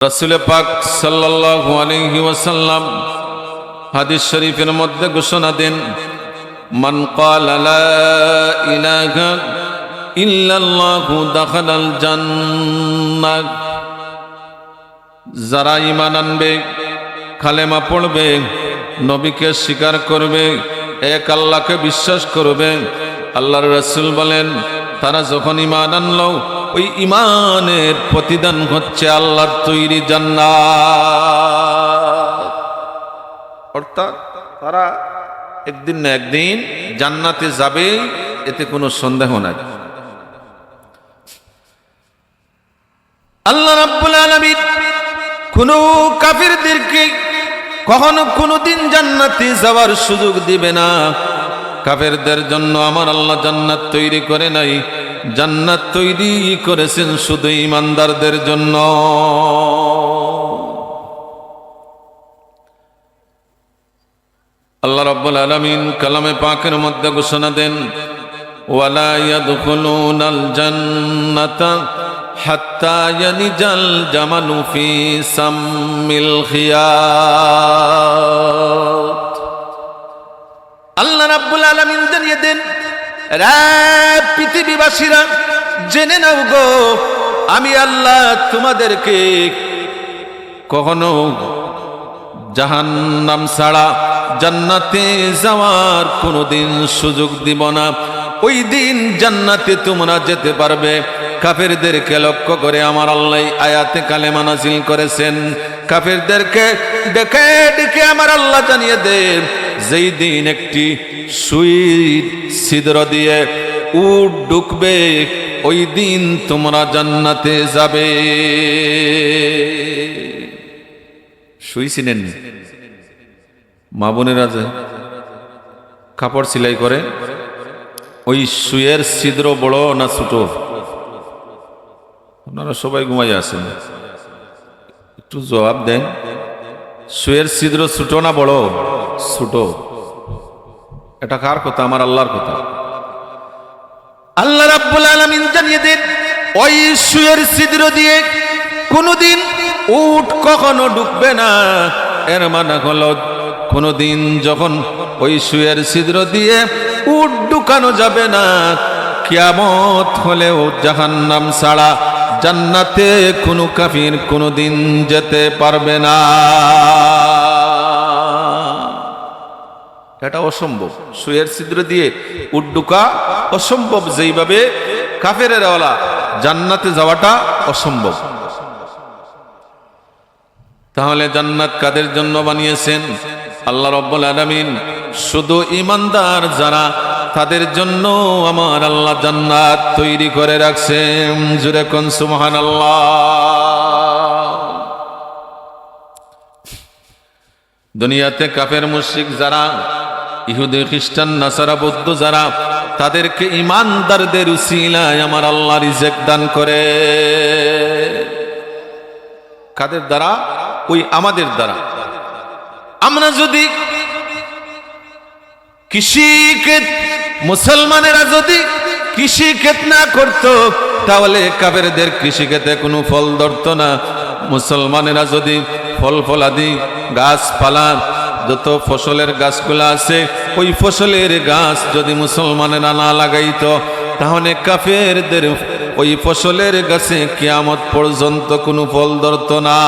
রাসূল পাক সাল্লাল্লাহু আলাইহি ওয়াসাল্লাম হাদিস শরীফের মধ্যে ঘোষণা দেন, মান ক্বালা লা ইলাহা ইল্লাল্লাহু দাখালাল জান্নাহ। যারা ঈমান আনবে, কালেমা পড়বে, নবীকে স্বীকার করবে, এক আল্লাহকে বিশ্বাস করবে, আল্লাহর রাসূল বলেন তারা যখন ঈমান আনলো, ওই ঈমানের প্রতিদান হচ্ছে আল্লাহর তৈরি জান্নাত। অর্থাৎ তারা একদিন না একদিন জান্নাতে যাবে, এতে কোনো সন্দেহ নাই। আল্লাহ রাব্বুল আলামিন কোন কাফিরদেরকে কখনো কোনোদিন জান্নাতে যাওয়ার সুযোগ দিবে না। কাফেরদের জন্য আমার আল্লাহ জান্নাত তৈরি করে নাই, জান্নাত তৈরি করেছেন শুধু ঈমানদারদের জন্য। আল্লাহ রাব্বুল আলামিন কালামে পাকের মধ্যে ঘোষণা দেন, ওয়ালা ইয়াদখুলুনাল জান্নাতা হাত্তা ইয়ালিজাল জামালু ফি সাম্মিল খিয়াত। আল্লাহ রাব্বুল আলামিন জানিয়ে দেন, রে পৃথিবীবাসীরা জেনে নাও গো, আমি আল্লাহ তোমাদেরকে কখনো জাহান্নাম ছাড়া জান্নাতে যাওয়ার কোনোদিন সুযোগ দিব না। ওই দিন জান্নাতে তোমরা যেতে পারবে। কাফেরদেরকে লক্ষ্য করে আমার আল্লাহ আয়াতে কালেমা নাযিল করেছেন। কাফেরদেরকে ডেকে ডেকে আমার আল্লাহ জানিয়ে দেন, যেই দিন একটি সুইর ছিদ্র দিয়ে উট ঢুকবে, ওই দিন তোমরা জান্নাতে যাবে। সুই চিনেন? মা বোনেরা যে কাপড় সেলাই করে, ওই সুইয়ের ছিদ্র বড় না ছোট? আপনারা সবাই ঘুমাই আছেন, একটু জবাব দেন। সুইয়ের ছিদ্র ছোট না বড়? ছোট। এটা কার কথা? আমার আল্লাহর কথা। আল্লাহ রাব্বুল আলামিন জানিয়ে দেন, ওই সুইয়ের ছিদ্র দিয়ে কোনোদিন উট কখনো ঢুকবে না। এর মানে হলো কোনোদিন যখন ওই সুইয়ের ছিদ্র দিয়ে উট ঢুকানো যাবে না, কিয়ামত হলেও জাহান্নাম ছাড়া জান্নাতে কোনো কাফির কোনোদিন যেতে পারবে না। এটা অসম্ভব। সুইয়ের ছিদ্র দিয়ে উট ঢুকা অসম্ভব, যেইভাবে কাফেরের ওয়ালা জান্নাতে যাওয়াটা অসম্ভব। তাহলে জান্নাত কাদের জন্য বানিয়েছেন? আল্লাহ রাব্বুল আলামিন শুধু ঈমানদার যারা, তাদের জন্য আমার আল্লাহ জান্নাত তৈরি করে রাখছেন। জোরে কোন সুবহানাল্লাহ। দুনিয়াতে কাফের মুশরিক যারা, ইহুদি খ্রিস্টান নাসারা বৌদ্ধ যারা, তাদেরকে ঈমানদারদের উসিলায় আমার আল্লাহ রিজেক দান করে। কাদের দ্বারা? ওই আমাদের দ্বারা। আমরা যদি কৃষিক্ষেত, মুসলমানেরা যদি কৃষিক্ষেত না করত, তাহলে কাফেরদের কৃষিক্ষেতে কোনো ফল ধরতো না। মুসলমানেরা যদি ফল ফলাদি গাছপালা, যত ফসলের গাছগুলো আছে, ওই ফসলের গাছ যদি মুসলমানেরা না লাগাইতো, তাহলে কাফেরদের ওই ফসলের গাছে কিয়ামত পর্যন্ত কোনো ফল ধরতো না।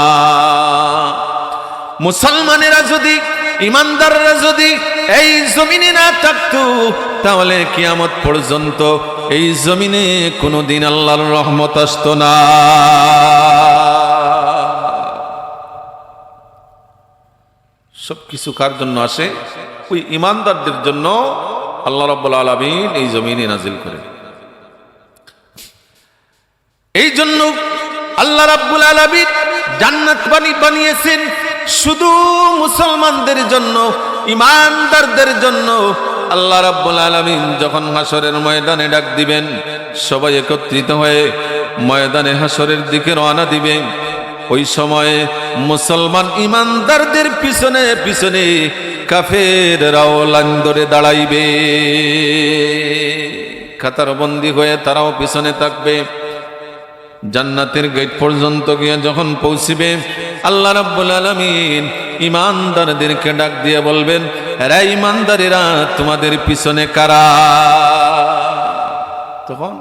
মুসলমানেরা যদি, ঈমানদাররা যদি এই জমিনে না থাকতো, তাহলে কিয়ামত পর্যন্ত এই জমিনে কোনোদিন আল্লাহর রহমত আসতো না। সবকিছু কার জন্য আসে? ওই ঈমানদারদের জন্য আল্লাহ রাব্বুল আলামিন এই জমিনে নাজিল করে। এই জন্য আল্লাহ রাব্বুল আলামিন জান্নাত বানিয়েছেন শুধু মুসলমানদের জন্য, ঈমানদারদের জন্য। আল্লাহ রাব্বুল আলামিন যখন হাসরের ময়দানে ডাক দিবেন, সবাই একত্রিত হয়ে ময়দানে হাসরের দিকে রওনা দিবেন। ওই সময়ে মুসলমান ঈমানদারদের পিছনে পিছনে কাফেররাও লাইন ধরে দাঁড়াইবে, কাতারবন্দি হয়ে তারাও পিছনে থাকবে। জান্নাতের গেট পর্যন্ত গিয়ে যখন পৌঁছিবে আল্লাহ রাব্বুল আলামিন ঈমানদারদেরকে ডাক দিয়ে বলবেন, এরা ঈমানদারেরা তোমাদের পিছনে কারা? তখন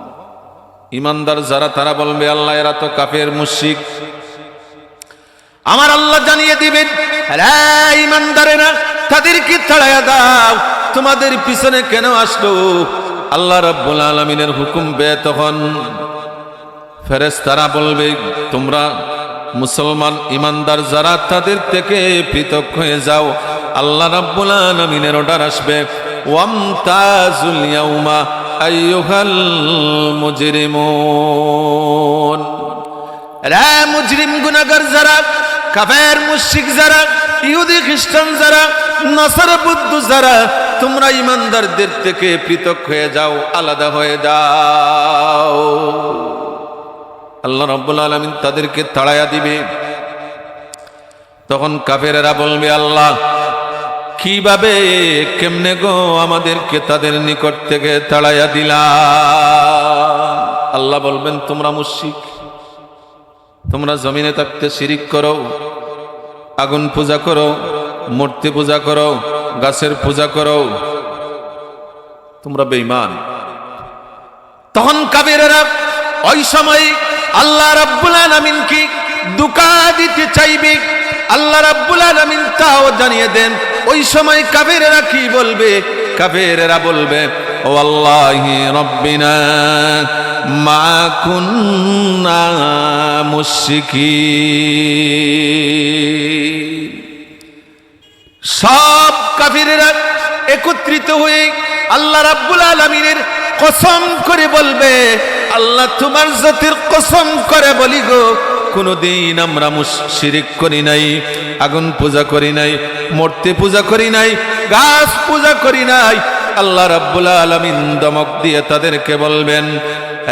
ঈমানদার যারা তারা বলবে, আল্লাহ এরা তো কাফের মুশরিক। আমার আল্লাহ জানিয়ে দিবেন, এরা ঈমানদারেরা তাদেরকে তাড়ায়া দাও, তোমাদের পিছনে কেন আসলো? আল্লাহ রাব্বুল আলামিনের হুকুম পেয়ে তখন ফেরেশতারা বলবে, তোমরা মুসলমান ঈমানদার যারা তাদের থেকে পৃথক হয়ে যাও। আল্লাহ রাব্বুল আলামিনের অর্ডার আসবে, ওয়ামতাজুল ইয়াউমা আইয়ুহাল মুজরিমুন। রে মুজরিম গুনাহগার যারা, কাফের মুশরিক যারা, ইহুদি খ্রিস্টান যারা, নাসারা বুদ্ধ যারা, তোমরা ঈমানদারদের থেকে পৃথক হয়ে যাও, আলাদা হয়ে যাও। আল্লাহ রাব্বুল আলামিন তাদেরকে তাড়ায়া দিবে। তখন কাফেরেরা বলবে, আল্লাহ কিভাবে, কেমনে গো আমাদেরকে তাদের নিকট থেকে তাড়ায়া দিলা? আল্লাহ বলবেন, তোমরা মুশরিক, তোমরা জমিনে থাকতে শিরিক করো, আগুন পূজা করো, মূর্তি পূজা করো, গাছের পূজা করো, তোমরা বেঈমান। তখন কাফেরেরা ওই সময় আল্লাহ রাব্বুল আলামিনকে দুকা দিতে চাইবে। আল্লাহ রাব্বুল আলামিন তাও জানিয়ে দেন, ওই সময় কাফেরেরা কি বলবে? কাফেরেরা বলবে, ও আল্লাহি রাব্বিনা মা কুন্না মুশরিকিন। সব কাফেরেরা একত্রিত হয়ে আল্লাহ রাব্বুল আলামিনের কসম করে বলবে, আল্লাহ তোমার জাতির কসম করে বলি গো, কোনদিন আমরা শিরিক করি নাই, আগুন পূজা করি নাই, মূর্তি পূজা করি নাই, গাছ পূজা করি নাই। আল্লাহ রাব্বুল আলামিন দমক দিয়ে তাদেরকে বলবেন,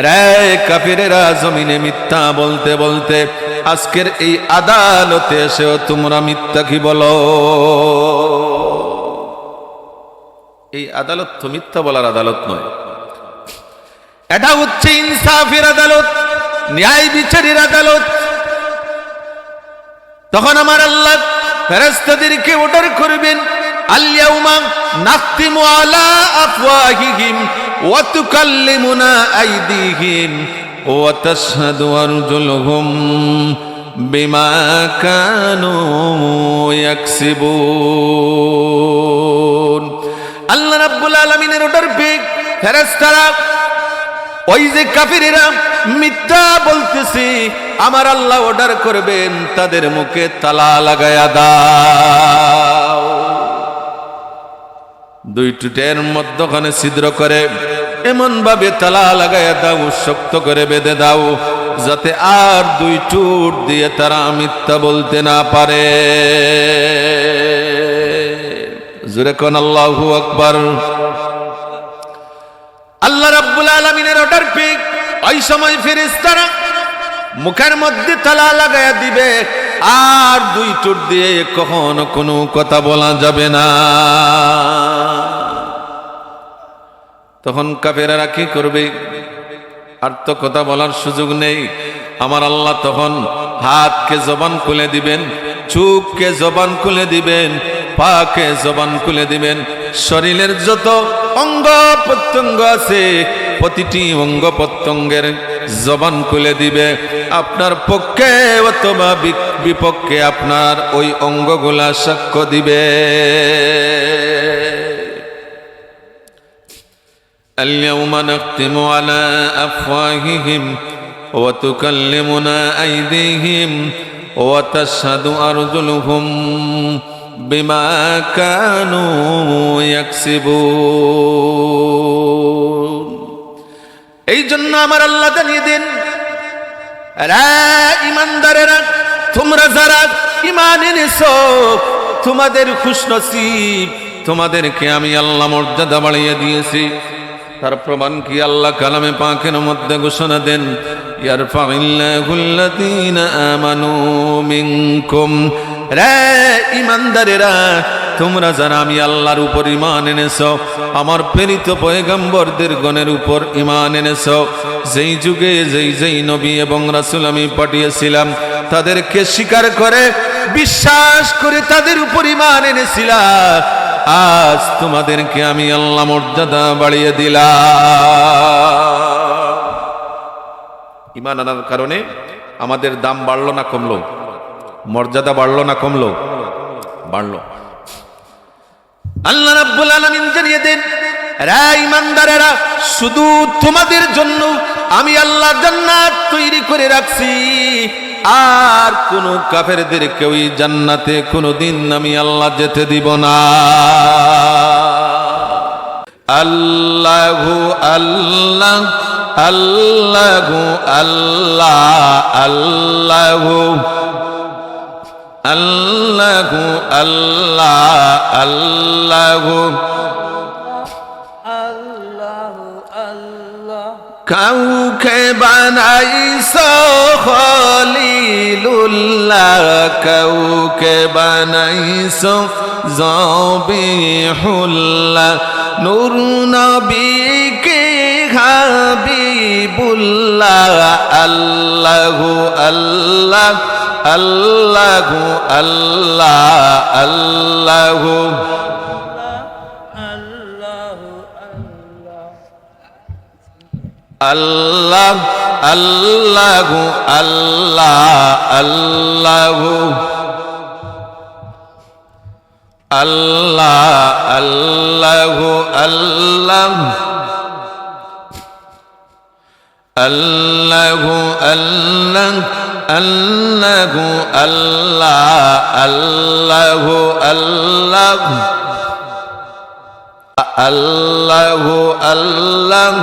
রে কাফিরেরা, জমিনে মিথ্যা বলতে বলতে আজকের এই আদালতে এসেও তোমরা মিথ্যা কি বলো? এই আদালত তো মিথ্যা বলার আদালত নয়, এটা হচ্ছে ইনসাফের আদালত, ন্যায় বিচারের আদালত। তখন আমার আল্লাহ ফেরেশতাদেরকে অর্ডার করবেন, আল-ইয়াউমা নাখতিমু আলা আফওয়াহিহিম ওয়া তুকাল্লিমুনা আইদিহিম ওয়া তাশহাদু আরজুলুহুম বিমা কানু ইয়াকসিবুন। আল্লাহ রাব্বুল আলামিনের অর্ডার পেয়ে ফেরেশতারা, ওই যে কাফিরেরা মিথ্যা বলতেছে, আমার আল্লাহ অর্ডার করবেন তাদের মুখে তালা লাগায়া দাও। দুই টুটের মধ্যখানে ছিদ্র করে এমন ভাবে তালা লাগায়া দাও, শক্ত করে বেঁধে দাও, যাতে আর দুই টুট দিয়ে তারা মিথ্যা বলতে না পারে। জোরে কোন আল্লাহু আকবার। আল্লাহ রাব্বুল আলামিনের অর্ডার পেয়ে ওই সময় ফেরেশতারা মুখের মধ্যে তালা লাগায়া দিবে, আর দুই টুট দিয়ে কখনো কোনো কথা বলা যাবে না। তখন কাফেরেরা কি করবে? আর তো কথা বলার সুযোগ নেই। আমার আল্লাহ তখন হাতকে জবান খুলে দিবেন, চোখকে জবান খুলে দিবেন, পাকে জবান খুলে দিবেন, শরীরের যত অঙ্গ প্রত্যঙ্গ আছে প্রতিটি অঙ্গ প্রত্যঙ্গের জবান খুলে দিবে। আপনার পক্ষে অথবা বিপক্ষে আপনার ওই অঙ্গগুলা সাক্ষ্য দিবে। আল-ইয়াউমা নাখতিমু আলা আফওয়াহিহিম ওয়া তুকাল্লিমুনা আইদিহিম ওয়া তাশহাদু আরজুলুহুম বিমা কানু ইয়াকসিবুন। এই জন্য আমার আল্লাহ জানিয়ে দেন, রা ঈমানদারেরা, তোমরা যারা ঈমান এনেছো, তোমাদের খুশনসিব, তোমাদেরকে আমি আল্লাহ মর্যাদা বাড়িয়ে দিয়েছি। তার প্রমাণ কি? আল্লাহ কালামে পাকের মধ্যে ঘোষণা দেন, ইয়ারফাইল্লাহুল্লাযীনা আমানু মিনকুম। রে ঈমানদারেরা, তোমরা যারা আমি আল্লাহর উপর ঈমান এনেছো, আমার প্রেরিত পয়গম্বরদের গণের উপর ঈমান এনেছো, যেই যুগে যেই নবী এবং রাসূল আমি পাঠিয়েছিলাম তাদেরকে স্বীকার করে বিশ্বাস করে তাদের উপর ঈমান এনেছিলাম, আজ তোমাদেরকে আমি আল্লাহ মর্যাদা বাড়িয়ে দিলাম। ঈমান আনার কারণে আমাদের দাম বাড়লো না কমলো? মর্যাদা বাড়লো না কমলো? বাড়লো। আল্লাহ রাব্বুল আলামিন জানিয়ে দেন, রে ঈমানদারেরা, শুধু তোমাদের জন্য আমি আল্লাহ জান্নাত তৈরি করে রাখছি, আর কোন কাফেরদেরকে ওই জান্নাতে কোনদিন আমি আল্লাহ যেতে দিব না। আল্লাহু আল্লাহ আল্লাহু আল্লাহ আল্লাহু আল্লাহু আল্লাহ আল্লাহু কাউকে বানাইছো খলিলুল্লাহ, কাউকে বানাইছো জবিহুল্লাহ, নূর নবীকে হাবিবুল্লাহ। আল্লাহু আল্লাহ আল্লাহু আল্লাহ আল্লাহু আল্লাহ আল্লাহু আল্লাহ আল্লাহু আল্লাহ আল্লাহু আল্লাহ আল্লাহু আল্লাহ আল্লাহু আল্লাহ আল্লাহু আল্লাহ আল্লাহু আল্লাহ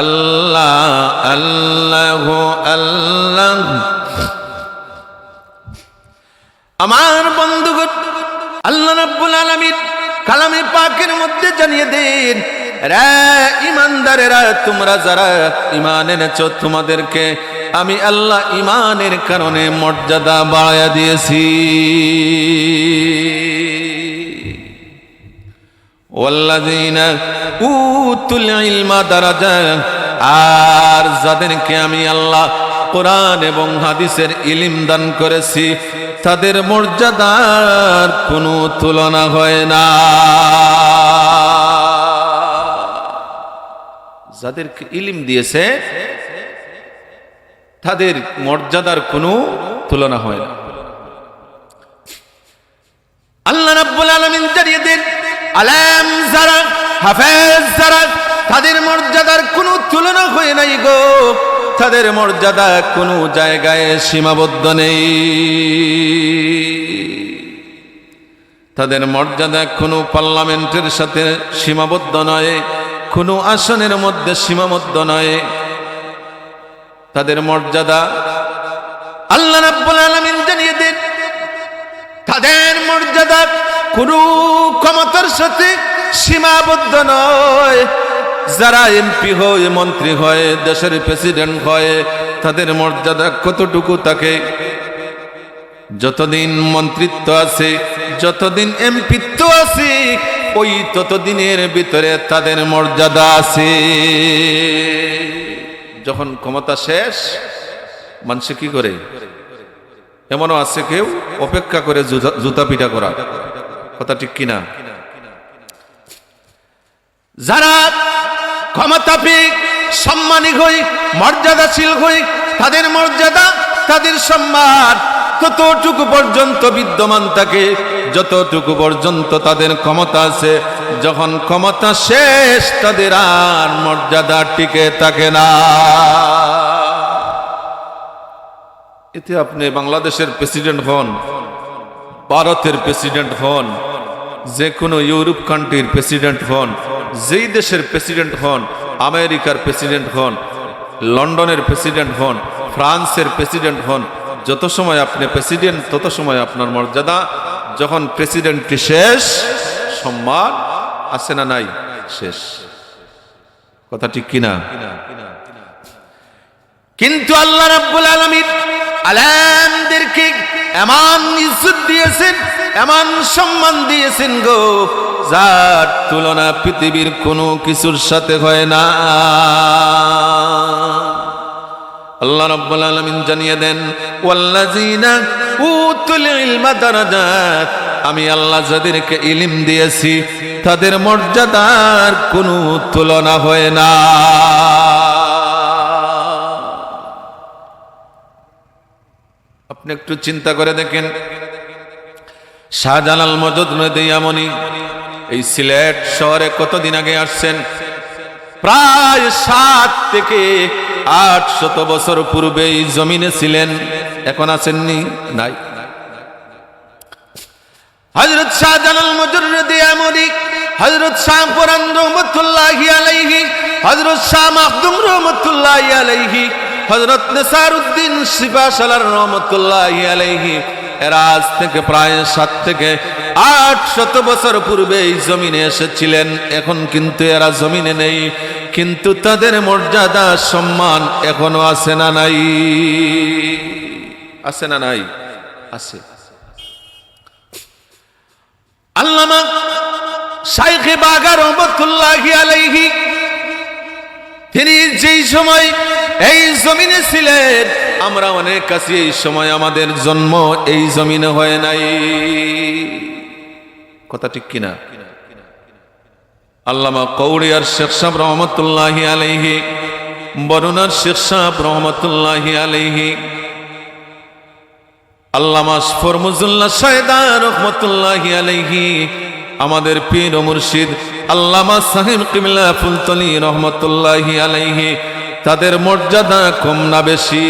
আল্লাহ আল্লাহু আল্লাহ। আমার বন্ধুগণ, আল্লাহ রাব্বুল আলামিন কালামে পাকের মধ্যে জানিয়ে দেন, রে ঈমানদারেরা, তোমরা যারা ঈমান এনেছো তোমাদেরকে আমি আল্লাহ ঈমানের কারণে মর্যাদা বাড়ায়া দিয়েছি। ওয়াল্লাযীনা উতুল ইলমা দারাজাত, আর যাদেরকে আমি আল্লাহ কোরআন এবং হাদিসের ইলম দান করেছি তাদের মর্যাদার কোনো তুলনা হয় না। যাদেরকে ইলম দিয়েছে তাদের মর্যাদার কোনো তুলনা হয় না। আল্লাহ রাব্বুল আলামিন জানিয়ে দেন, আলেম যারা, হাফেজ যারা, তাদের মর্যাদার কোনো তুলনা হয় নাই গো। তাদের মর্যাদা কোনো জায়গায় সীমাবদ্ধ নেই, তাদের মর্যাদা কোনো পার্লামেন্টের সাথে সীমাবদ্ধ নয়, কোনো আসনের মধ্যে সীমাবদ্ধ নয়। তাদের মর্যাদা আল্লাহ রাব্বুল আলামিন জানিয়ে দেন, তাদের মর্যাদা কোনো ক্ষমতার সাথে সীমাবদ্ধ নয়। যারা এমপি হয়, মন্ত্রী হয়, দেশের প্রেসিডেন্ট হয়, তাদের মর্যাদা কতটুকু থাকে? যতদিন মন্ত্রিত্ব আছে, যতদিন এমপিত্ব আছে, ওই ততদিনের ভিতরে তাদের মর্যাদা আছে। যখন ক্ষমতা শেষ, মানুষ কি করে? এমনও আছে কেউ অপেক্ষা করে জুতা পিটা করা, কথা ঠিক কিনা? যারা ক্ষমতা পেয়ে সম্মানী হই, মর্যাদাশীল হই, তাদের মর্যাদা, তাদের সম্মান ততটুকু পর্যন্ত বিদ্যমান থাকে যতটুকু পর্যন্ত তাদের ক্ষমতা আছে। যখন ক্ষমতা শেষ, তাদের আর মর্যাদা টিকে থাকে না। এতে আপনি বাংলাদেশের প্রেসিডেন্ট হন, ভারতের প্রেসিডেন্ট হন, যে কোনো ইউরোপ কান্ট্রির প্রেসিডেন্ট হন, যেই দেশের প্রেসিডেন্ট হন, আমেরিকার প্রেসিডেন্ট হন, লন্ডনের প্রেসিডেন্ট হন, ফ্রান্সের প্রেসিডেন্ট হন, যত সময় আপনি প্রেসিডেন্ট তত সময় আপনার মর্যাদা। যখন প্রেসিডেন্টটি শেষ, সম্মান আছে না নাই? শেষ, কথা ঠিক কিনা? কিন্তু আল্লাহ রাব্বুল আলামিন আলেমদেরকে এমন ইজ্জত দিয়েছেন, এমন সম্মান দিয়েছেন গো, যার তুলনা পৃথিবীর কোনো কিছুর সাথে হয় না। আল্লাহ রাব্বুল আলামিন জানিয়ে দেন, ওয়াল্লাযীনা উতুল ইলমা দারাজাত, আমি আল্লাহ যাদেরকে ইলম দিয়েছি তাদের মর্যাদার কোনো তুলনা হয় না। আপনি একটু চিন্তা করে দেখেন, শাহজালাল মজদুদ্দিন ইয়ামানি এই সিলেট শহরে কতদিন আগে আসছেন? প্রায় 7 থেকে 800 বছর পূর্বে এই জমিনে ছিলেন। এখন আছেননি? নাই। হযরত শাহজালাল মজদুদ্দিন ইয়ামানি, হযরত শাহ পুরান রহমাতুল্লাহি আলাইহি, হযরত শাহ মাখদুম রহমাতুল্লাহি আলাইহি, হযরত নেসারউদ্দিন সিপাহসালার রহমাতুল্লাহি আলাইহি, এরা আজ থেকে প্রায় 7 থেকে 800 বছর পূর্বে এই জমিনে এসেছিলেন। এখন কিন্তু এরা জমিনে নেই, কিন্তু তাদের মর্যাদা সম্মান এখনো আছে না নাই? আছে না নাই? আছে। আল্লামা শাইখে বাগা রহমাতুল্লাহি আলাইহি, তিনি যেই সময় এই জমিনে ছিলেন, আমরা অনেক কাছে এই সময় আমাদের জন্ম এই জমিনে হয় নাই। কথা ঠিক কিনা? আল্লামা কৌড়িয়ার শেখ সাহেব রহমতুল্লাহি আলাইহি, বরুণার শেখ সাহেব রহমতুল্লাহি আলাইহি, আল্লামা ফরমুজুল্লাহ সায়দা রহমতুল্লাহি আলাইহি, আমাদের পীর ও মুর্শিদ আল্লামা সাহেব কিবলা ফুলতলি রহমতুল্লাহি আলাইহি, তাদের মর্যাদা কম না বেশি?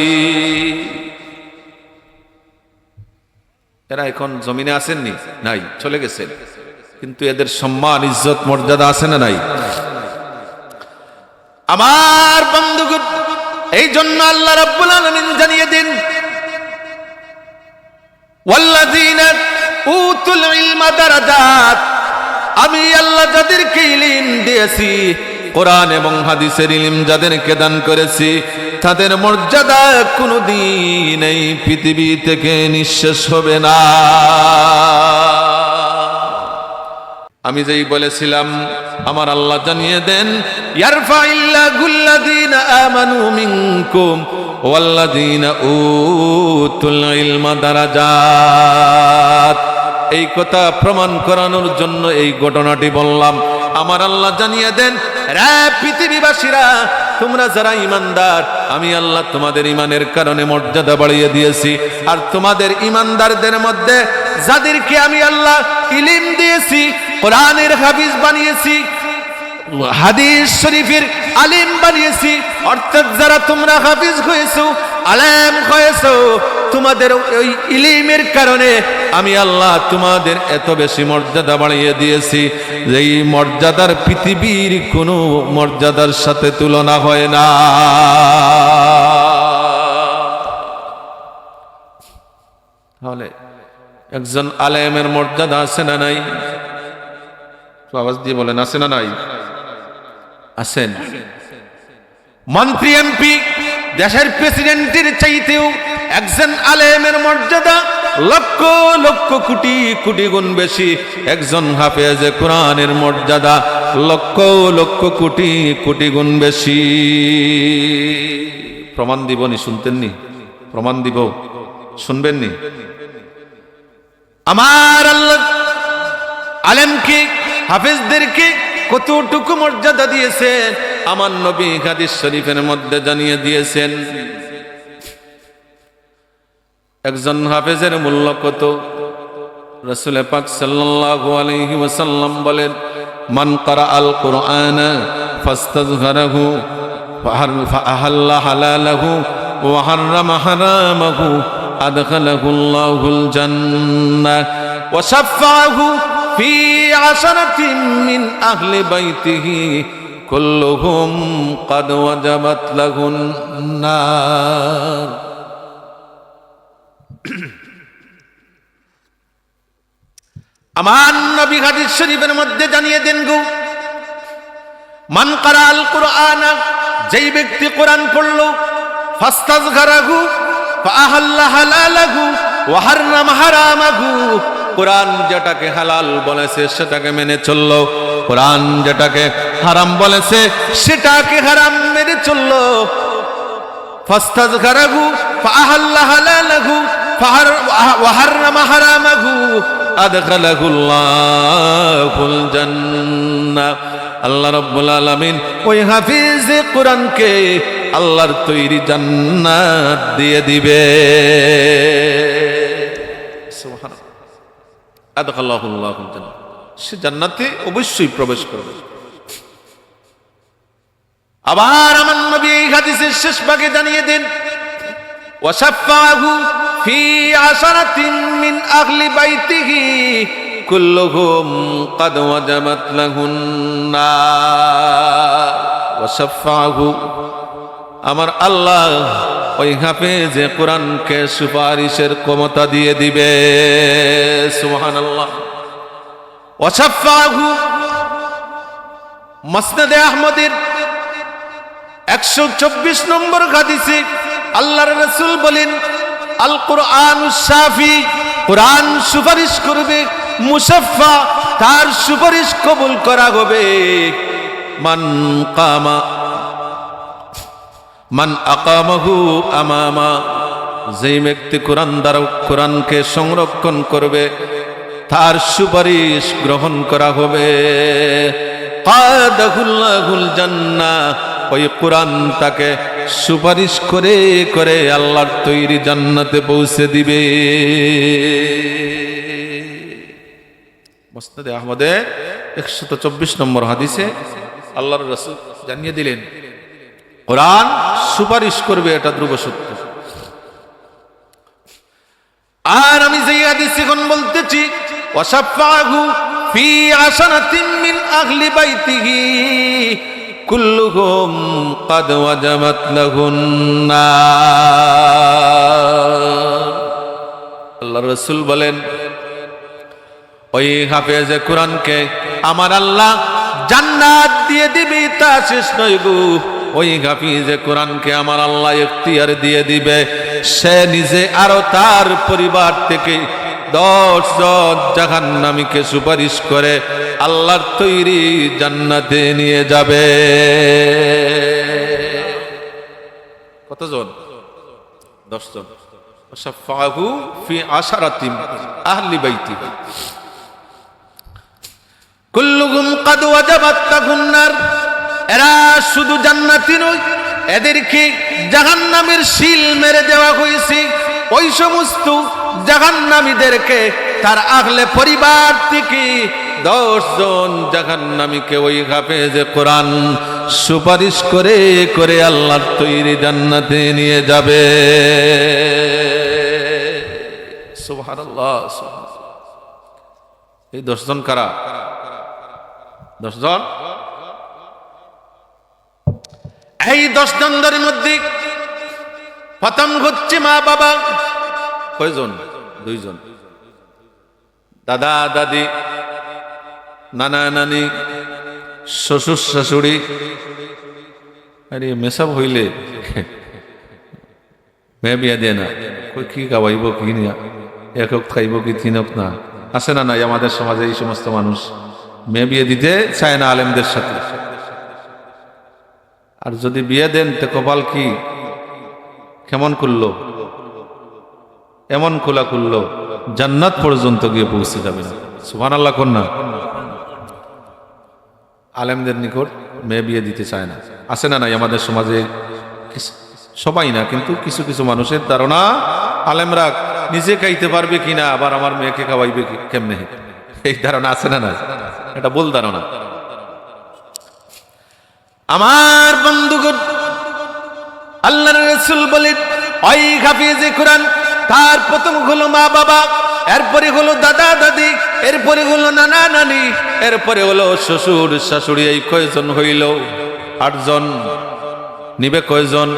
এরা এখন জমিনে আসেননি? নাই, চলে গেছেন। কিন্তু এদের সম্মান ইজ্জত মর্যাদা আছে না নাই? আমার বন্ধুগণ, এই জন্য আল্লাহ রাব্বুল আলামিন জানিয়ে দেন, ওয়াল্লাযীনা উতুল ইলমা দারাজাত, আমি আল্লাহ যাদেরকে ইলম দিয়েছি, কোরআন এবং হাদিসের ইলম যাদেরকে দান করেছি, তাদের মর্যাদা কোনোদিন এই পৃথিবী থেকে নিঃশেষ হবে না। আমি যেই বলেছিলাম, আমার আল্লাহ জানিয়ে দেন, ইয়ারফাইল্লাহুল্লাযীনা আমানু মিনকুম ওয়াল্লাযীনা উতুল ইলমা দারাজাত। এই কথা প্রমাণ করানোর জন্য এই ঘটনাটি বললাম। আমার আল্লাহ জানিয়ে দেন, রে পৃথিবীবাসীরা, তোমরা যারা ইমানদার, আমি আল্লাহ তোমাদের ইমানের কারণে মর্যাদা বাড়িয়ে দিয়েছি। আর তোমাদের ইমানদারদের মধ্যে যাদেরকে আমি আল্লাহ ইলম দিয়েছি, কোরআনের হাফিজ বানিয়েছি, হাদিস শরীফের আলিম বানিয়েছি, অর্থাৎ যারা তোমরা হাফিজ হয়েছো, আলেম হয়েছো, তোমাদের ওই ইলমের কারণে আমি আল্লাহ তোমাদের এত বেশি মর্যাদা বাড়িয়ে দিয়েছি, যেই মর্যাদার পৃথিবীর কোনো মর্যাদার সাথে তুলনা হয় না। তাহলে একজন আলেমের মর্যাদা আছে না নাই? আওয়াজ দিয়ে বলেন, আছে না নাই? আছেন। মন্ত্রী, এমপি, দেশের প্রেসিডেন্টের চাইতেও একজন আলেমের মর্যাদা লক্ষ লক্ষ কোটি কোটি গুণ বেশি। একজন হাফেজে কোরআনের মর্যাদা লক্ষ লক্ষ কোটি কোটি গুণ বেশি। প্রমাণ দিব নি? শুনতেননি? প্রমাণ দিব, শুনবেন নি? আমার আল্লাহ আলেমকে, হাফেজদেরকে কতটুকু মর্যাদা দিয়েছেন, আমার নবী হাদিস শরীফের মধ্যে জানিয়ে দিয়েছেন। একজন হাফেজের মূল্য কত? রাসূল পাক সাল্লাল্লাহু আলাইহি ওয়াসাল্লাম বলেন, মান ক্বারা আল কুরআনা ফাস্তাযহারাহু ফাআহাল্লা হালালাহু ওয়া হাররামা হারামাহু আদখালাহুল্লাহুল জান্নাহ ওয়া শাফাআহু ফি আশরাতিন মিন আহলি বাইতিহি কুল্লুহুম ক্বাদ ওয়াজাবাত লাহুন নার। আমার নবী হাদিস শরীফের মধ্যে জানিয়ে দেন গো, মান ক্বারা আল কুরআনা, যেই ব্যক্তি কোরআন পড়লো, ফাস্তাযগারাহু ফাআহাল্লা হালালাহু ওয়া হাররামা হারামাহু, কোরআন যেটাকে হালাল বলেছে সেটাকে মেনে চললো, কোরআন যেটাকে হারাম বলেছে সেটাকে হারাম মেনে চললো। ফাস্তাযকারাহু ফাআহাল্লা হালালাহু ওয়াহাররামা হারামাহু আদখালাহুল্লাহুল জান্নাহ। আল্লাহ রাব্বুল আলামিন ওই হাফিজে কোরআনকে আল্লাহর তৈরি জান্নাত দিয়ে দিবে। সুবহানাল্লাহ। আদখালাহুল্লাহুল জান্নাহ, সে জান্নাতে অবশ্যই প্রবেশ করবে। আবার আমার নবী এই হাদিসের শেষ ভাগে জানিয়ে দেন, ওয়াশাফাহু ফি আশরাতিন মিন আহলি বাইতিহি কুল্লুহুম ক্বাদ ওয়াজাবাত লাহুন নার। ওয়াশাফাহু, আমার আল্লাহ ওই হাফেজে কোরআনকে সুপারিশের ক্ষমতা দিয়ে দিবে। সুবহানাল্লাহ। ওয়াশাফাহু, মুসনাদে আহমদের 124 নম্বর হাদিসে আল্লাহর রাসূল বলেন, আল কুরআনুশ শাফি, কোরআন সুপারিশ করবে, মুশাফফা, তার সুপারিশ কবুল করা হবে। মান আকামাহু আমামা, যেই ব্যক্তি কোরআন দ্বারা কোরআনকে সংরক্ষণ করবে তার সুপারিশ গ্রহণ করা হবে। কাদাহুল্লাহুল জান্নাহ, ওই কোরআন তাকে সুপারিশ করে করে আল্লাহর তৈরি জান্নাতে পৌঁছে দিবে। মুসনাদে আহমদে 124 নম্বর হাদিসে আল্লাহর রাসূল জানিয়ে দিলেন কোরআন সুপারিশ করবে, এটা ধ্রুব সত্য। আর আমি যে হাদিস এখন বলতেছি, ওয়াশাফাহু ফি আশরাতিন মিন আহলি বাইতিহি কুল্লুহুম ক্বাদ ওয়াজাবাত লাহুন নার। আল্লাহর রাসূল বলেন, ওই হাফেজে কোরআনকে আমার আল্লাহ জান্নাত দিয়ে দিবে, তা শেষ নয় গো। ওই হাফিজে কোরআনকে আমার আল্লাহ ইখতিয়ার দিয়ে দিবে, সে নিজে আরো তার পরিবার থেকে 10 জন জাহান্নামীকে সুপারিশ করে আল্লাহর তৈরি জান্নাতে নিয়ে যাবে। কতজন? 10 জন। শাফাহু ফি আশরাতিন আহলি বাইতি কুল্লুহুম ক্বাদ ওয়াজাবাত লাহুন নার। এরা শুধু জান্নাতি নয়, এদেরকে জাহান্নামের শিল মেরে দেওয়া হয়েছে। ওই সমস্ত জাহান্নামীদেরকে তার আহলে পরিবার থেকে 10 জন জাহান্নামীকে ওই হাফেজে কোরআন সুপারিশ করে করে আল্লাহর তৈরি জান্নাতে নিয়ে যাবে। সুবহানাল্লাহ। এই 10 জন কারা? 10 জন। এই 10 জনের মধ্যে প্রথম হচ্ছে মা বাবা। কয়জন? 2 জন। দাদা দাদি, নানা নানি, শ্বশুর শাশুড়ি। আরে মেসাব হইলে মেয়ে বিয়া দিয়ে না, কই কি খাওয়াইব কি নিয়া, একক খাইব কি তিনক না, আছে না নাই আমাদের সমাজে এই সমস্ত মানুষ মেয়ে বিয়ে দিতে চায় না আলেমদের সাথে। আর যদি বিয়ে দেন তো কপাল কি কেমন করলো, এমন খোলা করলো জান্নাত পর্যন্ত গিয়ে পৌঁছে যাবে না। সুবহানাল্লাহ। কোন না আলেমদের নিকট মেয়ে বিয়ে দিতে চায় না, আছে না নাই আমাদের সমাজে? সবাই না, কিন্তু কিছু কিছু মানুষের ধারণা আলেমরা নিজে খাইতে পারবে কিনা, আবার আমার মেয়েকে খাওয়াইবে কেমনে, এই ধারণা আছে না না? এটা ভুল ধারণা। আমার বন্ধুগণ, আল্লাহর রাসূল বলেন, ওই হাফেজে কোরআন তার প্রথম হলো মা বাবা, এরপরে হলো দাদা দাদি, এরপরে হলো নানা নানি, এরপরে হলো শ্বশুর শাশুড়ি। এই কয়জন হইল? 8 জন। নিবে কয়জন?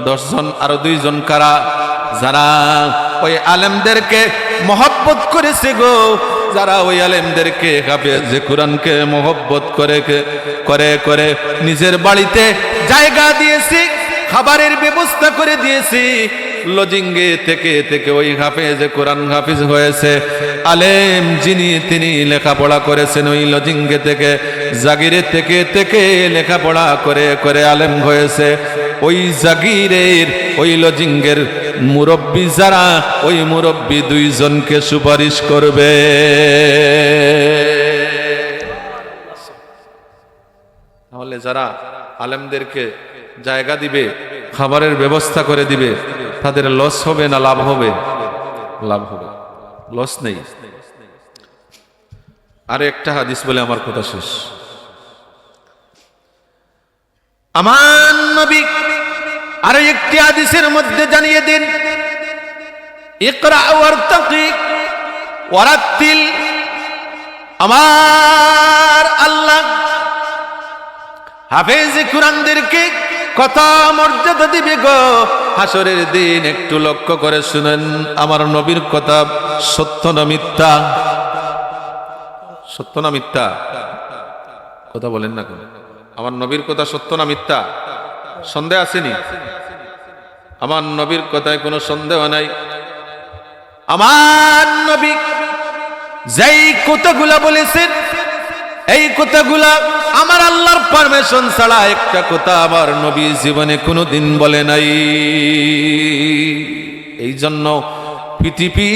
10 জন। আরো 2 জন কারা? যারা ওই আলেমদেরকে মহব্বত করেছে গো, যারা ওই আলেমদেরকে হাফেজে কোরআনকে মহব্বত করে করে করে নিজের বাড়িতে জায়গা দিয়েছে, খাবারের ব্যবস্থা করে দিয়েছি, লজিংয়ে থেকে থেকে ওই হাফেজে কোরআন হাফিজ হয়েছে। আলেম যিনি তিনি লেখাপড়া করেছেন ওই লজিঙ্গে থেকে, জাগিরে থেকে থেকে লেখাপড়া করে করে আলেম হয়েছে। ওই জাগিরের ওই লজিঙ্গের মুরব্বী যারা, ওই মুরব্বী দুইজনকে সুপারিশ করবে। তাহলে যারা আলেমদেরকে জায়গা দিবে, খাবারের ব্যবস্থা করে দিবে, তাদের লস হবে না লাভ হবে? লাভ হবে, লস নেই। আর একটা হাদিস বলে আমার কথা শেষ। আমার নবী আর একটি হাদিসের মধ্যে জানিয়ে দিন, ইকরা ওয়ারতাকি ওয়ারাত্তিল। আমার আল্লাহ হাফেজ কুরআনদেরকে কত মর্যাদা দিবে গো হাসরের দিন। একটু লক্ষ্য করে শুনেন, আমার নবীর কথা সত্য না মিথ্যা? সত্য না মিথ্যা? কথা বলেন না কেন? আমার নবীর কথা সত্য না মিথ্যা? সন্দেহ আসেনি? আমার নবীর কথায় কোনো সন্দেহ নাই। আমার নবী যেই কথাগুলা বলেছেন, এই কথাগুলা আমার আল্লাহর পারমিশন ছাড়া একটা কথা আমার নবী জীবনে কোনোদিন বলে নাই। এই জন্য পৃথিবী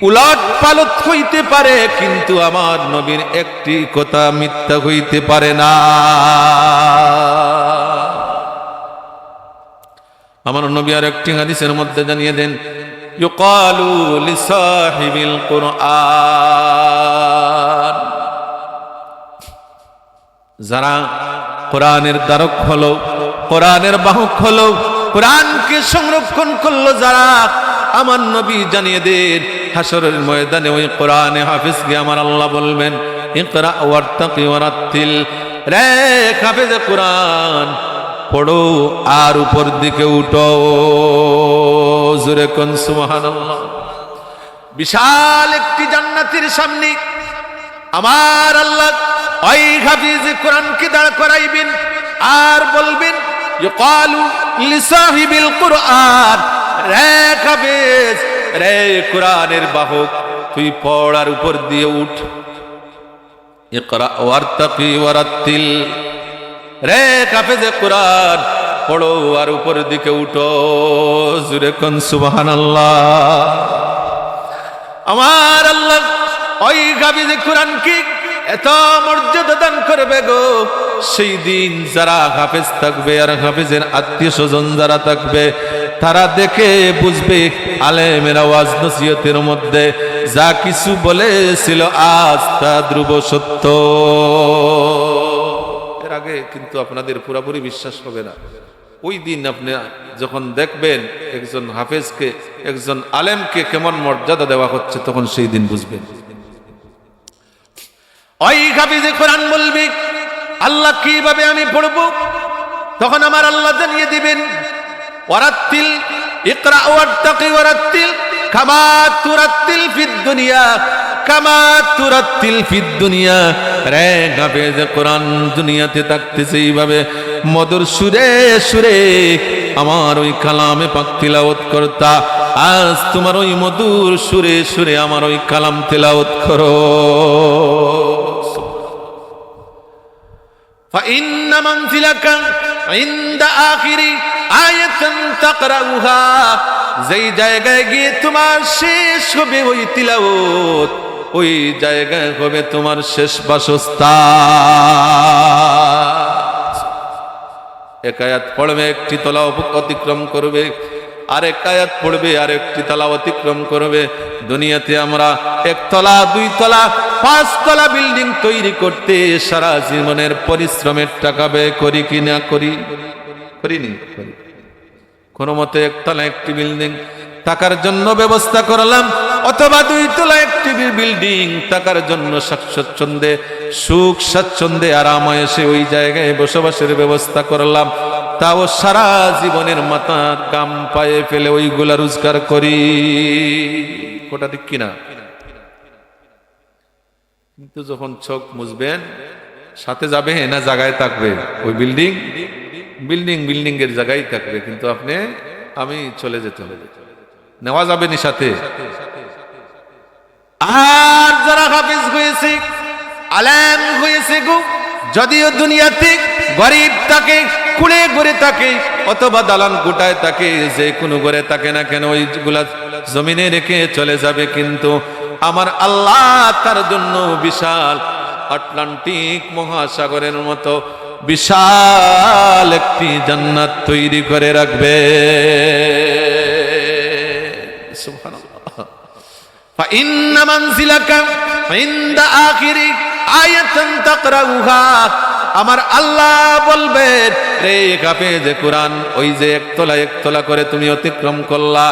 উলট পালট হইতে পারে, কিন্তু আমার নবীর একটি কথা মিথ্যা হইতে পারে না। আমার নবী আর একটি হাদিসের মধ্যে জানিয়ে দেন, ইউকালু লিসাহিবিল কুরআন। যারা কোরআনের দ্বারক হলো, কোরআনের বাহক হলো, কোরআনকে সংরক্ষণ করলো যারা, আমার নবী জানিয়ে দেন হাসরের ময়দানে ওই কোরআনে হাফেজকে আমার আল্লাহ বলবেন, ইকরা ওয়ারতাকি ওয়ারাত্তিল। রে হাফেজে কোরআন, পড়ো আর উপর দিকে উঠো। জোরে কোন সুবহানাল্লাহ। বিশাল একটি জান্নাতের সামনে আমার আল্লাহ ওই হাফিজে কোরআনকে দাঁড় করাইবেন আর বলবেন, ইউকালু লিসাহিবিল কুরআন। রে হাফিজ, রে কোরআনের বাহক, তুই পড় আর উপর দিয়ে উঠ। ইকরা ওয়ারতাকি ওয়ারাত্তিল। রে হাফেজে কোরআন, পড়ো আর উপর দিকে উঠো। জোরে কোন সুবহানাল্লাহ। আমার আল্লাহ ওই হাফেজে কোরআনকে এত মর্যাদা দান করবে গো, সেই দিন যারা হাফেজ থাকবে আর হাফেজের আত্মীয় স্বজন যারা থাকবে, তারা দেখে বুঝবে আলেমের আওয়াজ নসিহতের মধ্যে যা কিছু বলেছিল আজ তা ধ্রুব সত্য। এর আগে কিন্তু আপনাদের পুরোপুরি বিশ্বাস হবে না। ওই দিন আপনি যখন দেখবেন একজন হাফেজকে, একজন আলেমকে কেমন মর্যাদা দেওয়া হচ্ছে, তখন সেই দিন বুঝবেন। ওই হাফেজে কোরআন বলবে, আল্লাহ কিভাবে আমি পড়ব? তখন আমার আল্লাহ জানিয়ে দিবেন, ওয়ারাত্তিল, ইকরা ওয়ারতাকি ওয়ারাত্তিল কামা তুরাত্তিল ফিদ দুনিয়া, কামা তুরাত্তিল ফিদ দুনিয়া। রে হাফেজে কোরআন দুনিয়াতে থাকতেছে এইভাবে মধুর সুরে সুরে আমার ওই কালামে পাক তিলাওয়াত করতা, আজ তোমার ওই মধুর সুরে সুরে আমার ওই কালাম তিলাওয়াত করো। فإن منزلك عند آخر آية تقرأها। যেই জায়গায় গিয়ে তোমার শেষ হবে ওই তিলাওয়াত, ওই জায়গায় হবে তোমার শেষ বাসস্থান। এক আয়াত পড়বে, একটি তলা অতিক্রম করবে, আরেক আয়াত পড়বে, আরেকটি তলা অতিক্রম করবে। দুনিয়াতে আমরা একতলা, দুই তলা, 5 তলা বিল্ডিং তৈরি করতে সারা জীবনের পরিশ্রমের টাকা ব্যয় করি কি না করি? করিনি? কোন মতে একতলা একটি বিল্ডিং থাকার জন্য ব্যবস্থা করলাম, অথবা 2 তলা একটি বিল্ডিং থাকার জন্য স্বাচ্ছন্দ্যে, সুখ স্বাচ্ছন্দ্যে আরামায়েশে ওই জায়গায় বসবাসের ব্যবস্থা করলাম, তাও সারা জীবনের মাথার কাম পায়ে ফেলে ওইগুলা রোজগার করি। কোটা ঠিক কিনা? কিন্তু যখন চোখ মুছবেন, সাথে যাবে না জায়গায় থাকবে ওই বিল্ডিং, বিল্ডিং বিল্ডিং এর জায়গায় থাকবে, কিন্তু আপনি আমি চলে যেতে হবে, নেওয়া যাবে নি সাথে। আর যারা হাফেজ হয়েছে, আলেম হয়েছে গো, যদিও দুনিয়াতে গরিব থাকে, কুড়ে ঘরে থাকে, অথবা দালান কোটায় থাকে, যে কোনো ঘরে থাকে না কেন, ওইগুলা জমিনে রেখে চলে যাবে, কিন্তু আমার আল্লাহ তার জন্য বিশাল আটলান্টিক মহাসাগরের মতো বিশাল একটি জান্নাত তৈরি করে রাখবে। সুবহানাল্লাহ। ফাইন্না মানজিলাকা ইনদা আখিরি আয়াতান তাকরাউহা, আমার আল্লাহ বলবেন, রে হাফেজ কোরআন, ওই যে একতলা একতলা করে তুমি অতিক্রম করলা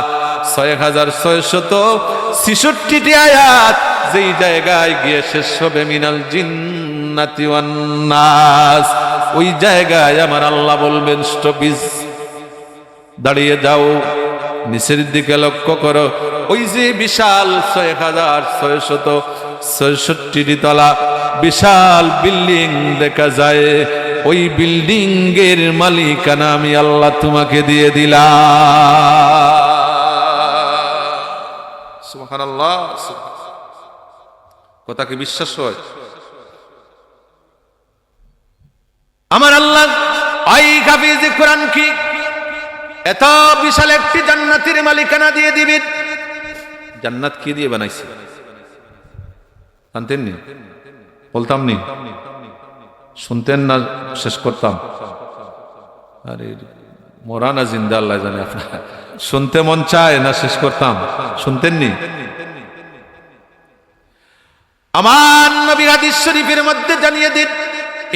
6666টি আয়াত, যেই জায়গায় গিয়ে শেষ হবে মিনাল জিন্নাতি ওয়ান নাস, ওই জায়গায় আমার আল্লাহ বলবেন স্টপিজ, দাঁড়িয়ে যাও, নিচের দিকে লক্ষ্য করো, ওই যে বিশাল 6666টি তলা বিশাল বিল্ডিং দেখা যায়, ওই বিল্ডিং এর মালিকানা আমি আল্লাহ তোমাকে দিয়ে দিলাম। সুবহানাল্লাহ। কথা কি বিশ্বাস হয়? আমার আল্লাহ ওই হাফেজ কোরআন কি এত বিশাল একটি জান্নাতের মালিকানা দিয়ে দিবেন। জান্নাত কি দিয়ে বানাইছে জানতেন নি? বলতাম নি? শুনতেন না? শেষ করতাম? আরে মরা না জিন্দা আল্লাহ জানে। আপনার শুনতে মন চায় না শেষ করতাম? শুনতেন নি? আমার নবী হাদিস শরীফের মধ্যে জানিয়ে দিন,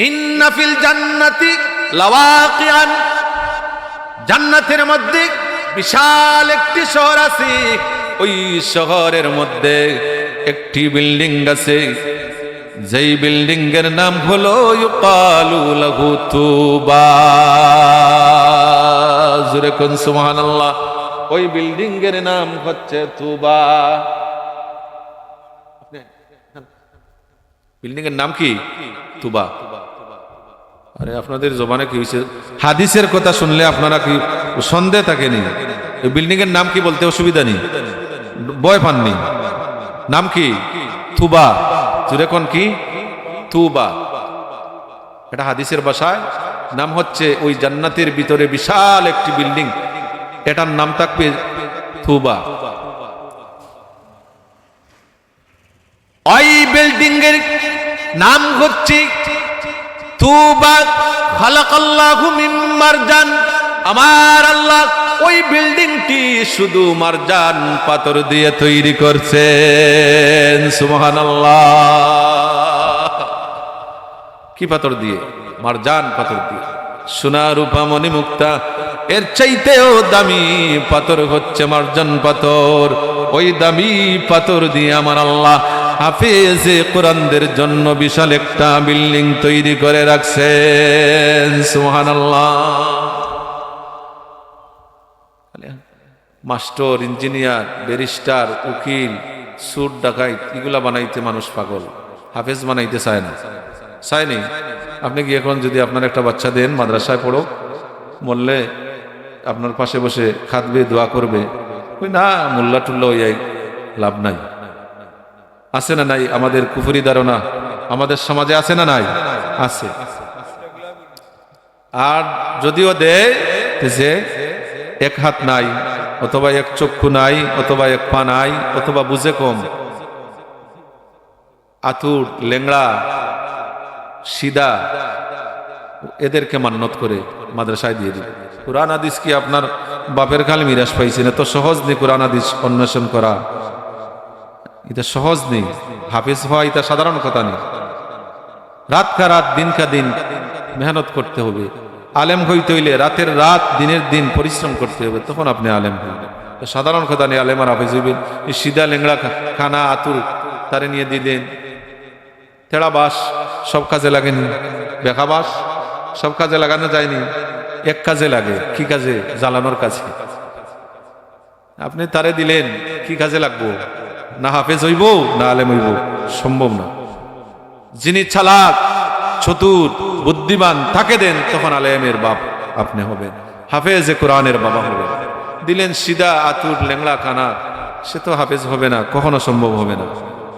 ইন্না ফিল জান্নাতি লাওয়াকিআন, জান্নাতের মধ্যে বিশাল একটি শহর আছে, ওই শহরের মধ্যে একটি বিল্ডিং আছে, যেই বিল্ডিং এর নাম হলো ইউকালু লাহু তুবা। জোরে কোন সুবহানাল্লাহ। ওই বিল্ডিং এর নাম হচ্ছে তুবা। বিল্ডিং এর নাম কি? তুবা। আরে আপনাদের জবানে কি হয়েছে? হাদিসের কথা শুনলে আপনারা কি সন্দেহ থাকেনি? এই বিল্ডিং এর নাম কি বলতে অসুবিধা নেই, ভয় পাননি? নাম কি? তুবা। জোরে কোন কি? তুবা। এটা হাদিসের ভাষায় নাম হচ্ছে ওই জান্নাতের ভিতরে বিশাল একটি বিল্ডিং, এটার নাম থাকবে তুবা। ওই বিল্ডিং এর নাম হচ্ছে তুবা খালাকাল্লাহু মিন মারজান। আমার আল্লাহ ওই বিল্ডিংটি শুধু মারজান পাথর দিয়ে তৈরি করছেন। সুবহানাল্লাহ। কি পাথর দিয়ে? মারজান পাথর দিয়ে। সোনা রূপা মণি মুক্তা এর চাইতেও দামি পাথর হচ্ছে মারজান পাথর। ওই দামি পাথর দিয়ে আমার আল্লাহ হাফেজে কোরআনদের জন্য বিশাল একটা বিল্ডিং তৈরি করে রাখছেন। সুবহানাল্লাহ। মাস্টার, ইঞ্জিনিয়ার, ব্যারিস্টার, উকিল, সুট, ডাকাইত এগুলা বানাইতে মানুষ পাগল, হাফেজ বানাইতে চায় না। চায়নি? আপনি কি এখন যদি আপনার একটা বাচ্চা দেন মাদ্রাসায় পড়ো, বললে আপনার পাশে বসে খাদবে, দোয়া করবে, ওই না মোল্লা টুল্লা ওই লাভ নাই। আছে না নাই? আমাদের কুফরি ধারণা আমাদের সমাজে আছে না নাই? আছে। আর যদিও দেয় যে এক হাত নাই, অথবা এক চক্ষু নাই, অথবা এক পা নাই, অথবা বুঝে কম, আতুর, লেংড়া, সিদা, এদেরকে মান্যত করে মাদ্রাসায় দিয়ে দিবে। কুরআন হাদিস কি আপনার বাপের কাল মিরাজ পাইছে না? তো সহজ নেই কুরআন হাদিস অন্বেষণ করা, এটা সহজ নেই। হাফেজ হওয়া এটা সাধারণ কথা নেই। রাত কা রাত, দিন কা দিন মেহনত করতে হবে। আলেম হইতে হইলে রাতের রাত, দিনের দিন পরিশ্রম করতে হবে, তখন আপনি আলেম হইবেন। সাধারণ কথা নেই আলেম আর হাফেজ হইবেন। এই সিধা লেংড়া খানা আতুর তারে নিয়ে দিলেন, তেড়া বাস সব কাজে লাগেনি, বেকা বাস সব কাজে লাগানো যায়নি, এক কাজে লাগে। কি কাজে? জ্বালানোর কাজে। আপনি তারে দিলেন, কি কাজে লাগবো? না হাফেজ হইব না আলেম হইব, সম্ভব না। যিনি চালাক, চতুর, বুদ্ধিমান তাকে দেন, তখন আলেমের বাপ আপনি হবেন, হাফেজে কোরআনের বাবা হবেন। দিলেন সিধা আতুর লেংড়া কানা, সে তো হাফেজ হবে না, কখনো সম্ভব হবে না।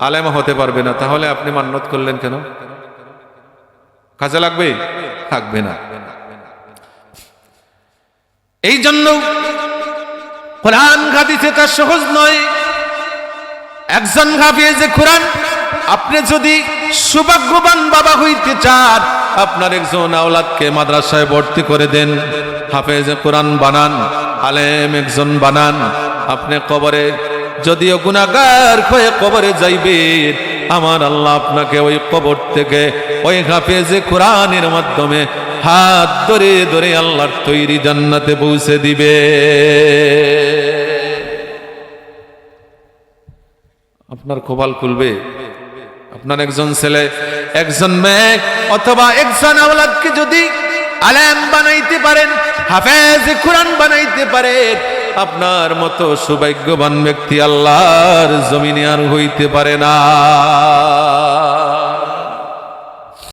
আলেম হতে পারবে না, তাহলে আপনি মান্নত করলেন কেন? কাজে লাগবে? থাকবে না। এই জন্য কোরআন হাদিসে তা সহজ নয়। একজন হাফেজে কোরআন, আপনি যদি সৌভাগ্যবান বাবা হইতে চান, আপনার একজন আওলাদকে মাদ্রাসায় ভর্তি করে দেন, হাফেজে কোরআন বানান, আলেম একজন বানান। আপনি কবরে যদিও গুনাহগার হয়ে কবরে যাইবেন, আমার আল্লাহ আপনাকে ওই কবর থেকে ওই হাফেজে কোরআনের মাধ্যমে হাত ধরে ধরে আল্লাহর তৈরি জান্নাতে পৌঁছে দিবে। আপনার কপাল খুলবে। আপনার একজন ছেলে, একজন মেয়ে অথবা একজন আওলাদকে যদি আলেম বানাইতে পারেন, হাফেজ কোরআন বানাইতে পারেন, আপনার মতো সৌভাগ্যবান ব্যক্তি আল্লাহর জমিনে আর হইতে পারে না।